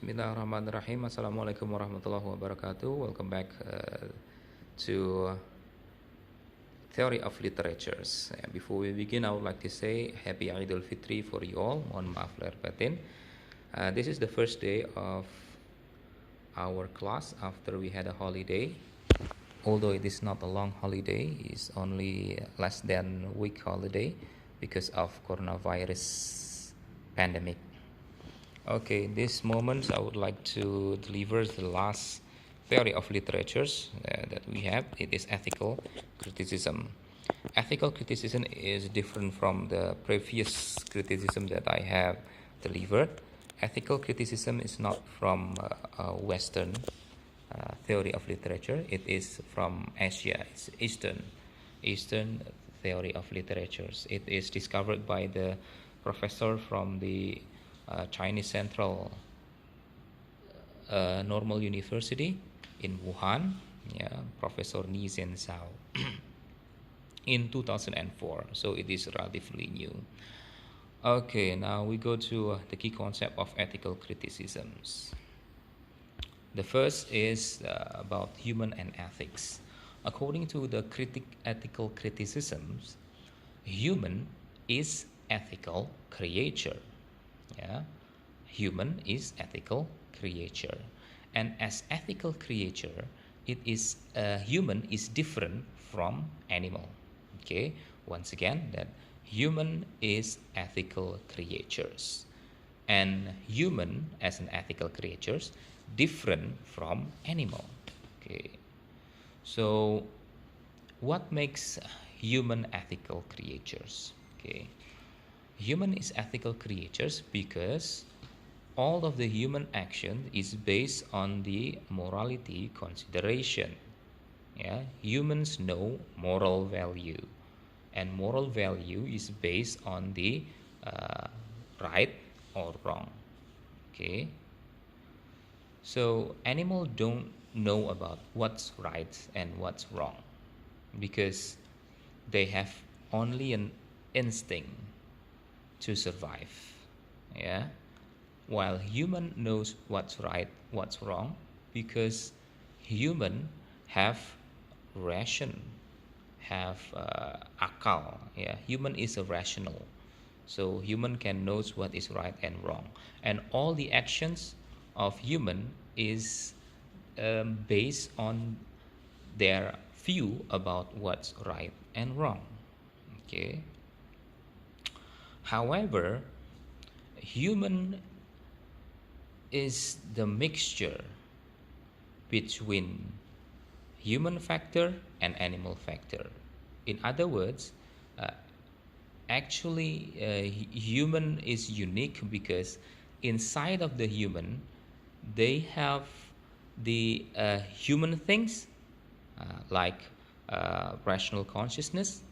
Bismillahirrahmanirrahim. Assalamualaikum warahmatullahi wabarakatuh. Welcome back to Theory of Literatures. Before we begin, I would like to say Happy Eidul Fitri for you all. Mohon maaf lahir batin. This is the first day of our class after we had a holiday. Although it is not a long holiday, it's only less than a week holiday because of coronavirus pandemic. Okay, this moment I would like to deliver the last theory of literatures that we have. It is ethical criticism. Ethical criticism is different from the previous criticism that I have delivered. Ethical criticism is not from Western theory of literature. It is from Asia. It's Eastern theory of literatures. It is discovered by the professor from the Chinese Central Normal University in Wuhan, Professor Ni Zhenzhao, in 2004. So it is relatively new. Okay, now we go to the key concept of ethical criticisms. The first is about human and ethics. According to the ethical criticisms, human is ethical creature. Human is ethical creature, and as ethical creature, human is different from animal. Okay, once again, that human is ethical creatures, and human as an ethical creatures different from animal. Okay, so what makes human ethical creatures? Okay, human is ethical creatures because all of the human action is based on the morality consideration. Humans know moral value, and moral value is based on the right or wrong. Okay, so animals don't know about what's right and what's wrong because they have only an instinct to survive. While human knows what's right, what's wrong, because human have ration, have akal. Human is a rational, so human can knows what is right and wrong, and all the actions of human is based on their view about what's right and wrong. Okay. However, human is the mixture between human factor and animal factor. In other words, actually, human is unique because inside of the human, they have the human things like rational consciousness,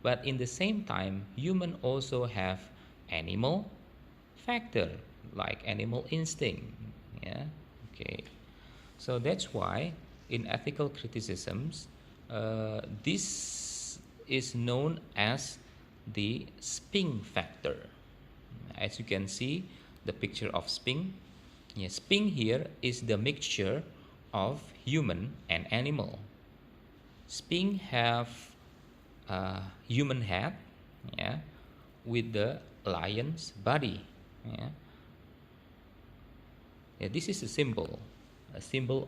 but in the same time, human also have animal factor like animal instinct. Okay. So that's why in ethical criticisms, this is known as the spin factor. As you can see, the picture of spin. Spin here is the mixture of human and animal. Spin have human head, with the lion's body. This is a symbol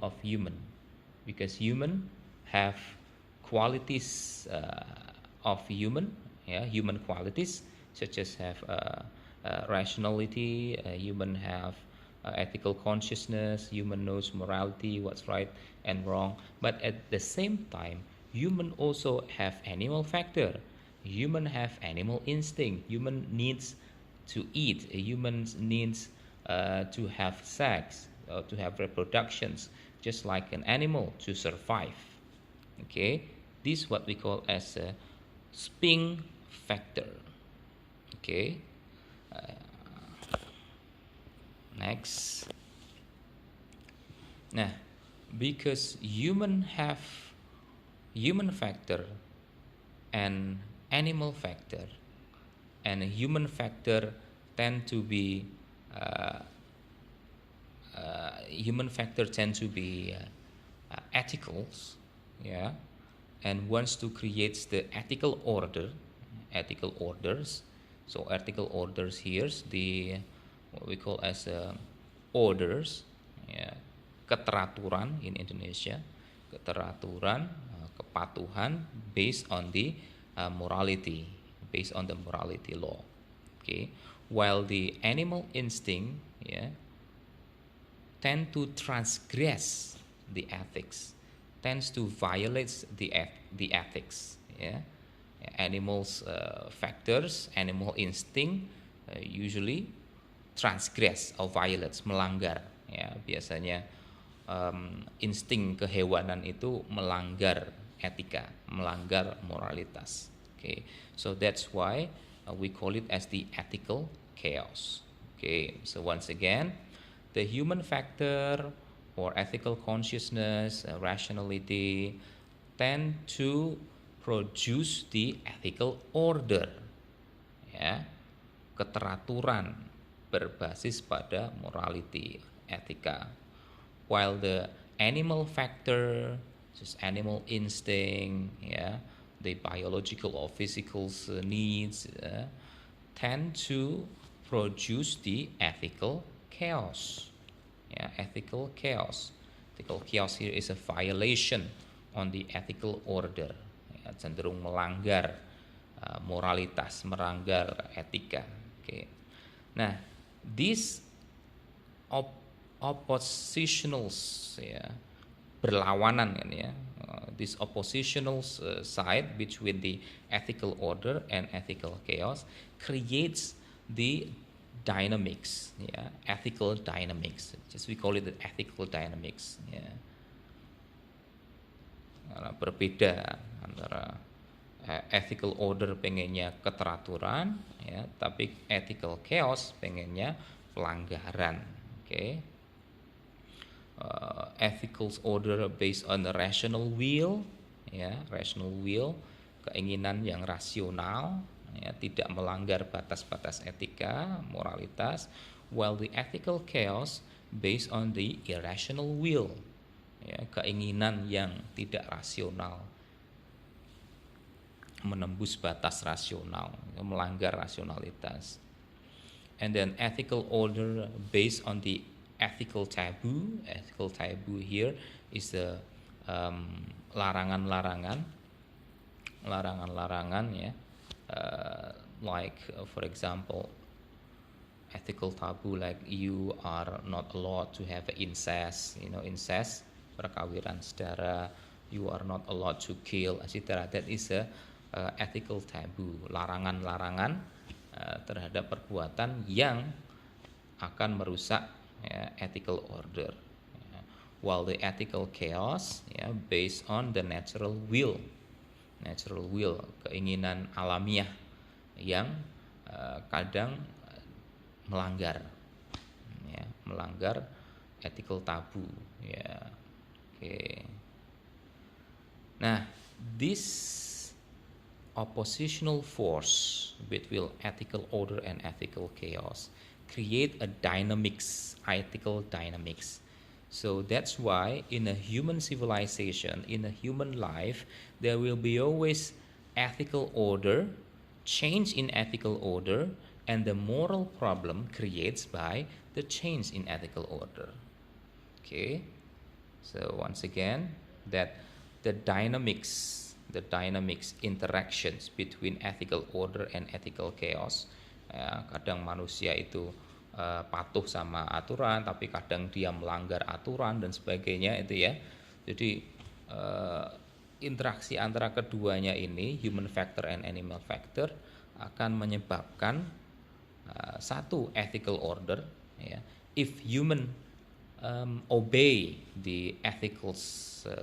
of human, because human have qualities of human, human qualities such as have rationality. Human have ethical consciousness. Human knows morality, what's right and wrong. But at the same time, human also have animal factor. Human have animal instinct. Human needs to eat. Humans needs to have sex, to have reproductions, just like an animal to survive. Okay, this is what we call as a spin factor. Okay, next. Nah, because human have human factor and animal factor, and human factor tend to be human factor tend to be ethicals, yeah, and wants to create the ethical orders. So ethical orders here's the what we call as orders, ya, keteraturan in Indonesia, keteraturan, kepatuhan based on the morality, based on the morality law. Okay, while the animal instinct, yeah, tend to transgress the ethics, tends to violate the ethics. Yeah, animals factors, animal instinct usually transgress or violates, melanggar. Ya, biasanya insting kehewanan itu melanggar etika, melanggar moralitas. Okay, so that's why we call it as the ethical chaos. Okay, so once again, the human factor or ethical consciousness, rationality tend to produce the ethical order, ya, keteraturan berbasis pada morality, etika. While the animal factor, just animal instinct, ya, the biological or physical needs, tend to produce the ethical chaos. Yeah, ethical chaos. Ethical chaos here is a violation on the ethical order. Ya, cenderung melanggar moralitas, melanggar etika. Okay. Nah, these oppositionals, ya, berlawanan kan ya. This oppositional side between the ethical order and ethical chaos creates the dynamics, ya, ethical dynamics. Just we call it the ethical dynamics. Ya. Karena berbeda antara ethical order pengennya keteraturan, ya, tapi ethical chaos pengennya pelanggaran. Okay. Ethical order based on the rational will, ya, rational will, keinginan yang rasional, ya, tidak melanggar batas-batas etika, moralitas, while the ethical chaos based on the irrational will, ya, keinginan yang tidak rasional, menembus batas rasional, melanggar rasionalitas. And then ethical order based on the ethical taboo. Ethical taboo here is the larangan-larangan, ya, like for example, ethical taboo like you are not allowed to have incest, incest, perkawinan saudara, you are not allowed to kill, etc. That is a ethical taboo, larangan-larangan terhadap perbuatan yang akan merusak, ya, ethical order. Ya. While the ethical chaos, ya, based on the natural will, keinginan alamiah yang kadang melanggar, ya, melanggar ethical taboo. Ya, oke. Nah, this oppositional force between ethical order and ethical chaos create a dynamics, ethical dynamics. So that's why in a human civilization, in a human life, there will be always ethical order, change in ethical order, and the moral problem creates by the change in ethical order. Okay, so once again, that the dynamics interactions between ethical order and ethical chaos, ya, kadang manusia itu patuh sama aturan, tapi kadang dia melanggar aturan dan sebagainya, itu ya. Jadi interaksi antara keduanya ini, human factor and animal factor, akan menyebabkan satu ethical order, ya. If human obey the ethical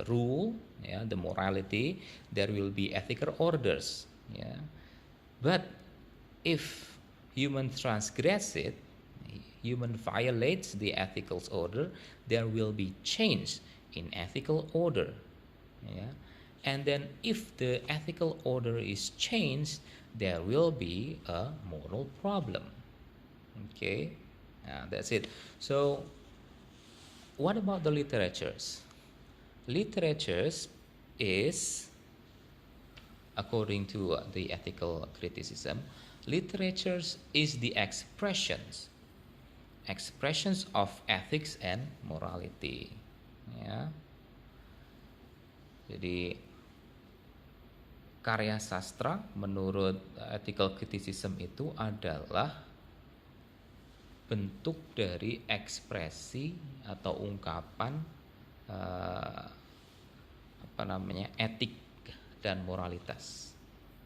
rule, yeah, the morality, there will be ethical orders. Yeah. But if human transgress it, human violates the ethical order, there will be change in ethical order. Yeah. And then if the ethical order is changed, there will be a moral problem. Okay, that's it. So what about the literatures? Literatures is, according to the ethical criticism, literatures is the expressions of ethics and morality. Ya. Jadi karya sastra menurut ethical criticism itu adalah bentuk dari ekspresi atau ungkapan etik dan moralitas.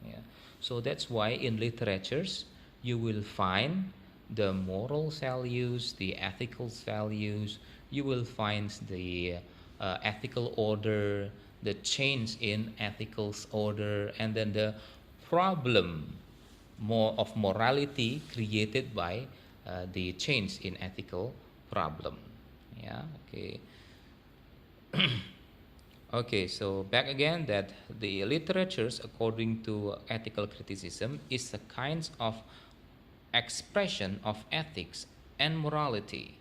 Yeah. So that's why in literatures you will find the moral values, the ethical values. You will find the ethical order, the change in ethical order, and then the problem of morality created by the change in ethical problem. Yeah. Okay. Okay, so back again that the literatures, according to ethical criticism, is a kind of expression of ethics and morality,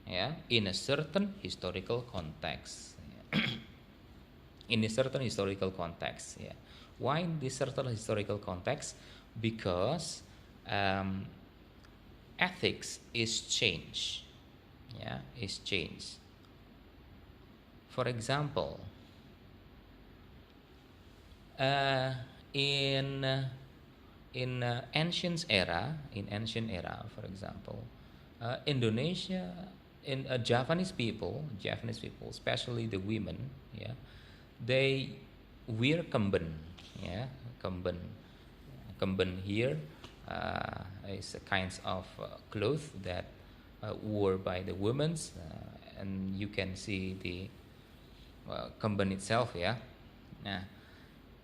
yeah, in a certain historical context. In a certain historical context, yeah. Why in this certain historical context? Because ethics is change, yeah, is change. For example, in ancient era, for example, Indonesia, in Japanese people, especially the women, yeah, they wear kemben, yeah, kemben here is a kind of cloth that wore by the women, and you can see the kemben itself, yeah. Nah,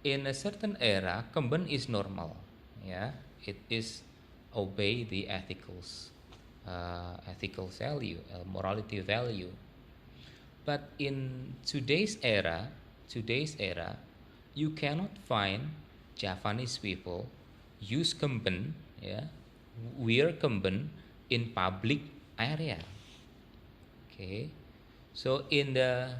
in a certain era, kemben is normal, yeah. It is obey the ethical value, morality value. But in today's era, you cannot find Japanese people use kemben, yeah, wear kemben in public area. Okay, so in the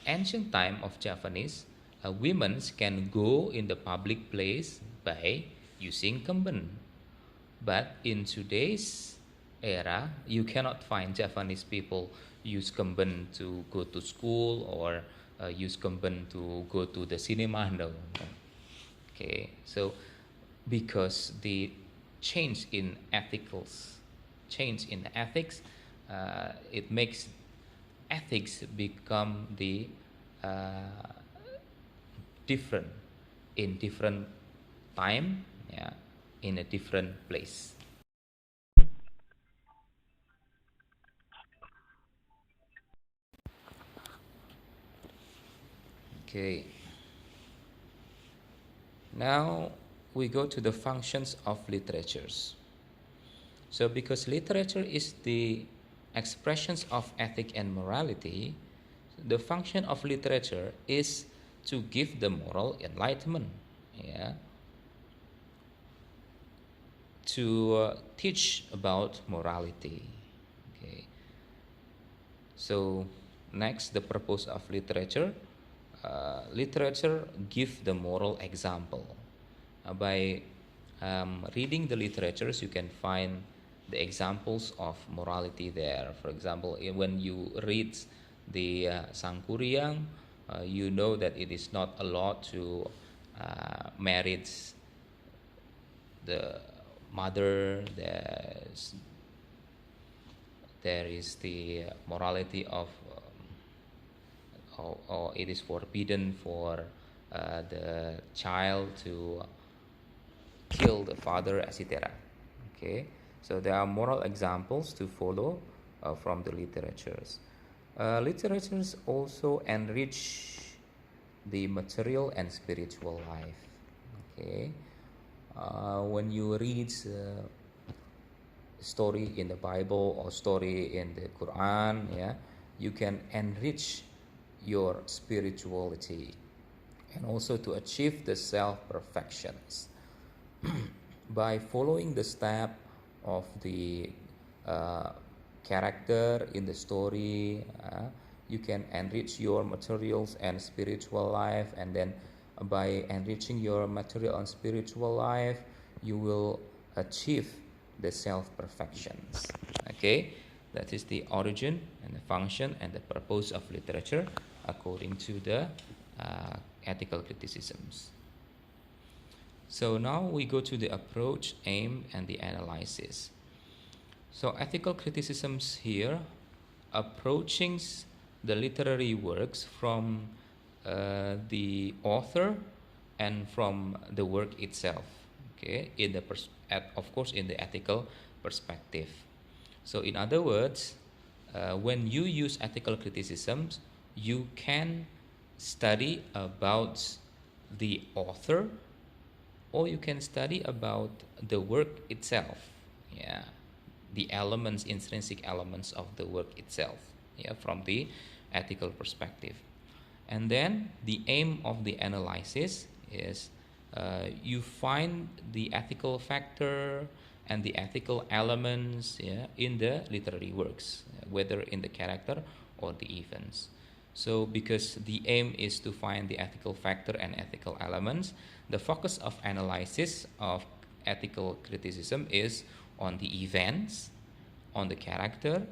ancient time of Japanese, women can go in the public place by using kemben. But in today's era, you cannot find Japanese people use kemben to go to school or use kemben to go to the cinema. No. Okay, so because the change in ethics, it makes ethics become the different in different time, yeah, in a different place. Okay. Now we go to the functions of literatures. So because literature is the expressions of ethic and morality, the function of literature is to give the moral enlightenment, yeah, to teach about morality. Okay. So next, the purpose of literature. Literature give the moral example. By reading the literatures, you can find the examples of morality there. For example, when you read the Sangkuriang, you know that it is not allowed to marry the mother. There is the morality of or it is forbidden for the child to kill the father, etc. Okay, so there are moral examples to follow from the literatures. Literatures also enrich the material and spiritual life. Okay, when you read story in the Bible or story in the Quran, yeah, you can enrich your spirituality and also to achieve the self-perfections by following the step of the character in the story. You can enrich your materials and spiritual life, and then by enriching your material and spiritual life, you will achieve the self-perfections. Okay, that is the origin and the function and the purpose of literature according to the ethical criticisms. So now we go to the approach, aim, and the analysis. So ethical criticisms here, approaching the literary works from the author and from the work itself. Okay, in the of course in the ethical perspective. So in other words, when you use ethical criticisms, you can study about the author, or you can study about the work itself. Yeah, the elements, intrinsic elements of the work itself. Yeah, from the ethical perspective. And then the aim of the analysis is you find the ethical factor and the ethical elements, yeah, in the literary works, whether in the character or the events. So because the aim is to find the ethical factor and ethical elements, the focus of analysis of ethical criticism is on the events, on the character,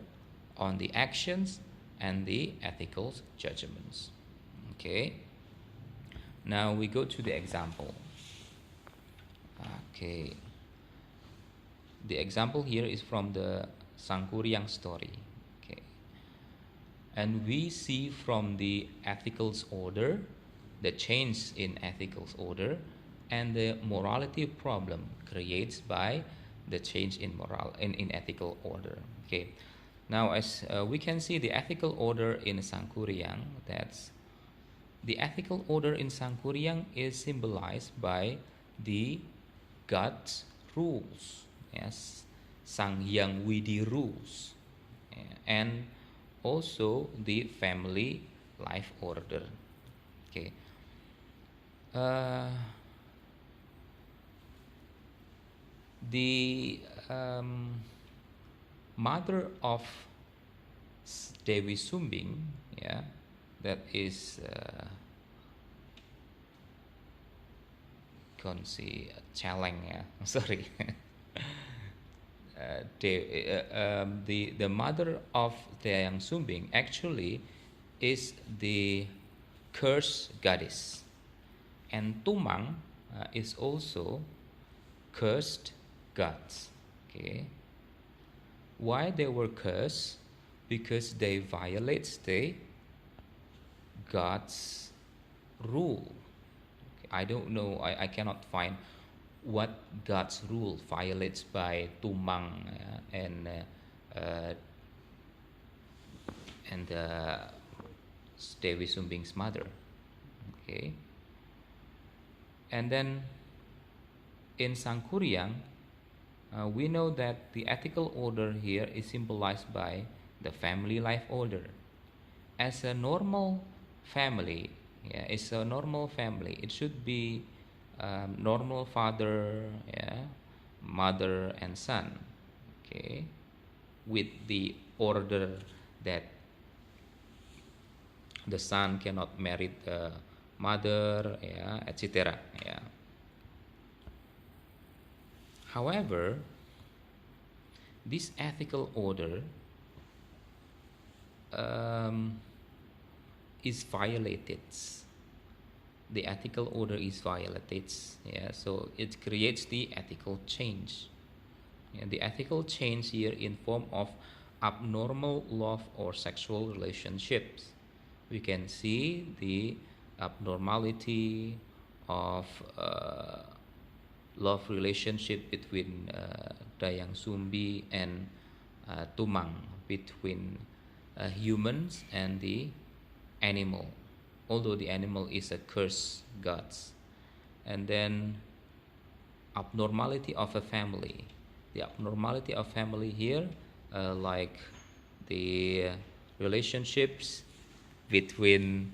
on the actions, and the ethical judgments. Okay, now we go to the example. Okay, the example here is from the Sangkuriang story. Okay, and we see from the ethicals order, the change in ethicals order, and the morality problem created by the change in in ethical order. Okay, now as we can see the ethical order in Sangkuriang, that's the ethical order in Sangkuriang is symbolized by the God's rules, yes, Sang Hyang Widi rules, and also the family life order. Okay, the mother of Dewi Sumbing, yeah, that is Konsi Chaleng, yeah, sorry. The mother of Dayang Sumbing actually is the cursed goddess, and Tumang is also cursed gods. Okay, why they were cursed? Because they violate the God's rule. Okay, I don't know, I cannot find what God's rule violates by Tumang and Dewi Sumbing's mother. Okay, and then in Sangkuriang, we know that the ethical order here is symbolized by the family life order. As a normal family, yeah, it's a normal family. It should be normal father, yeah, mother, and son. Okay, with the order that the son cannot marry the mother, yeah, etc. Yeah. However, this ethical order is violated. The ethical order is violated. Yeah, so it creates the ethical change. Yeah, the ethical change here in form of abnormal love or sexual relationships. We can see the abnormality of love relationship between Dayang Sumbi and Tumang, between humans and the animal, although the animal is a cursed god. And then abnormality of a family. The abnormality of family here, like the relationships between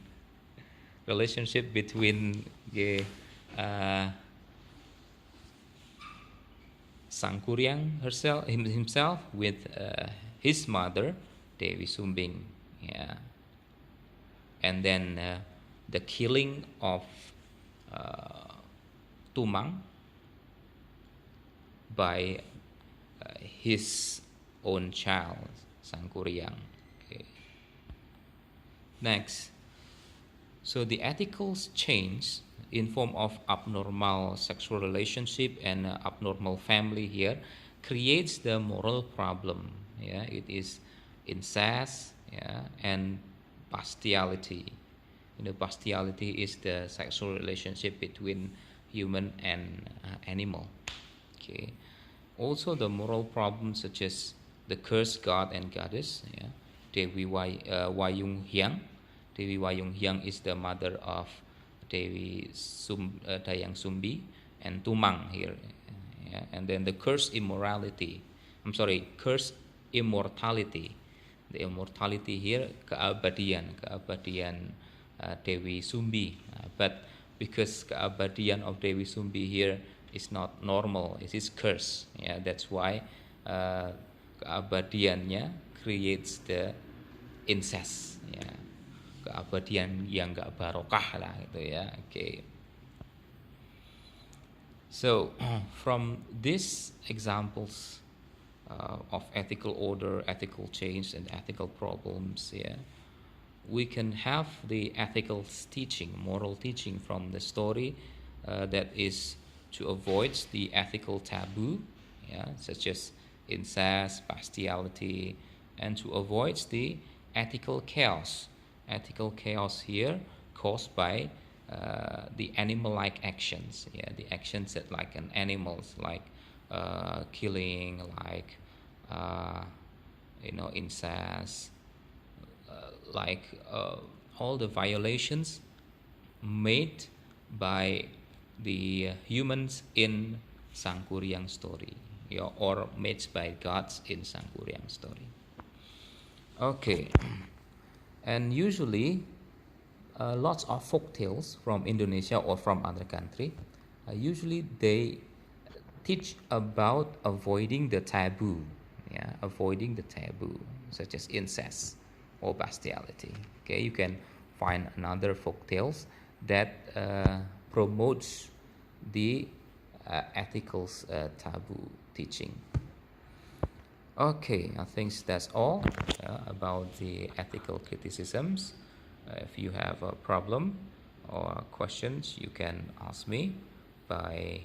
the Sangkuriang himself with his mother Dewi Sumbing, yeah, and then the killing of Tumang by his own child Sangkuriang. Okay. Next, so the ethical change in form of abnormal sexual relationship and abnormal family here creates the moral problem. Yeah, it is incest, yeah, and bestiality. Bestiality is the sexual relationship between human and animal. Okay. Also, the moral problems such as the cursed god and goddess, yeah, Dewi Wayung Hyang. Dewi Wayung Hyang is the mother of Dayang Sumbi and Tumang here, yeah, and then the cursed immorality. I'm sorry, cursed immortality. The immortality here keabadian Dewi Sumbi, but because keabadian of Dewi Sumbi here is not normal, it is curse. Yeah, that's why keabadiannya creates the incest. Yeah, keabadian yang gak barokah lah gitu ya. Okay. So from these examples of ethical order, ethical change, and ethical problems, yeah, we can have the ethical teaching, moral teaching from the story that is to avoid the ethical taboo, yeah, such as incest, bestiality, and to avoid the ethical chaos. Ethical chaos here caused by the animal-like actions, yeah, the actions that like an animals, like killing, like incest, like all the violations made by the humans in Sangkuriang story, yeah, or made by gods in Sangkuriang story. Okay, and usually lots of folk tales from Indonesia or from other country, usually they teach about avoiding the taboo, yeah, avoiding the taboo such as incest or bestiality. Okay, you can find another folk tales that promotes the ethical taboo teaching. Okay, I think that's all about the ethical criticisms. If you have a problem or questions, you can ask me by